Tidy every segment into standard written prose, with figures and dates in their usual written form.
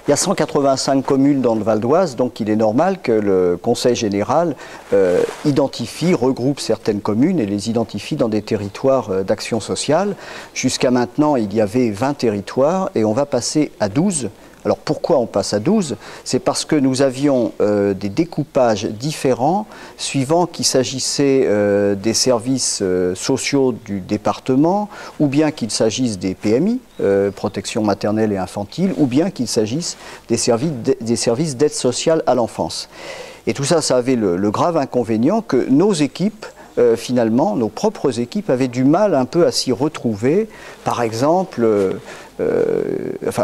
Il y a 185 communes dans le Val d'Oise, donc il est normal que le Conseil général regroupe certaines communes et les identifie dans des territoires d'action sociale. Jusqu'à maintenant, il y avait 20 territoires et on va passer à 12. Alors pourquoi on passe à 12? C'est parce que nous avions des découpages différents suivant qu'il s'agissait des services sociaux du département, ou bien qu'il s'agisse des PMI, protection maternelle et infantile, ou bien qu'il s'agisse des services d'aide sociale à l'enfance. Et tout ça, ça avait le grave inconvénient que nos équipes, finalement, nos propres équipes avaient du mal un peu à s'y retrouver. Par exemple,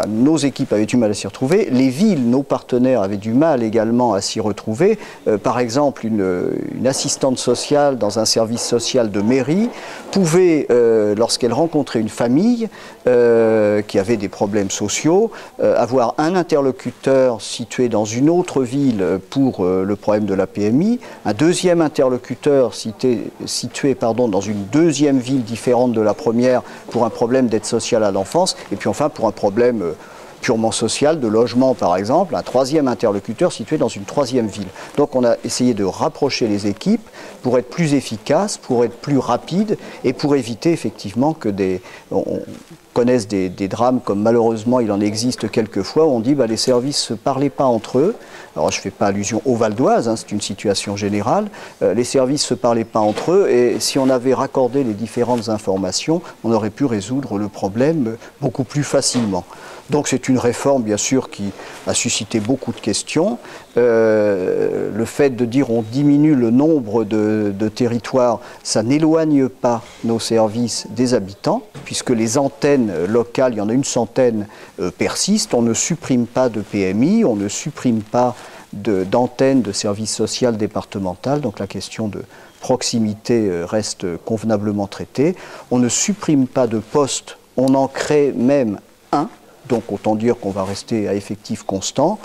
nos équipes avaient du mal à s'y retrouver, les villes, nos partenaires, avaient du mal également à s'y retrouver. Par exemple, une assistante sociale dans un service social de mairie pouvait, lorsqu'elle rencontrait une famille qui avait des problèmes sociaux, avoir un interlocuteur situé dans une autre ville pour le problème de la PMI, un deuxième interlocuteur situé dans une deuxième ville différente de la première pour un problème d'aide sociale à l'enfance, et puis enfin pour un problème purement social, de logement par exemple, un troisième interlocuteur situé dans une troisième ville. Donc on a essayé de rapprocher les équipes pour être plus efficace, pour être plus rapide et pour éviter effectivement que on connaisse des drames comme malheureusement il en existe quelquefois où on dit les services ne se parlaient pas entre eux. Alors je ne fais pas allusion au Val d'Oise, c'est une situation générale. Les services ne se parlaient pas entre eux et si on avait raccordé les différentes informations, on aurait pu résoudre le problème beaucoup plus facilement. Donc c'est une réforme bien sûr qui a suscité beaucoup de questions. Le fait de dire on diminue le nombre de territoires, ça n'éloigne pas nos services des habitants, puisque les antennes locales, il y en a une centaine, persistent. On ne supprime pas de PMI, on ne supprime pas d'antennes de services sociaux départemental, donc la question de proximité reste convenablement traitée. On ne supprime pas de postes, on en crée même un. Donc autant dire qu'on va rester à effectif constant.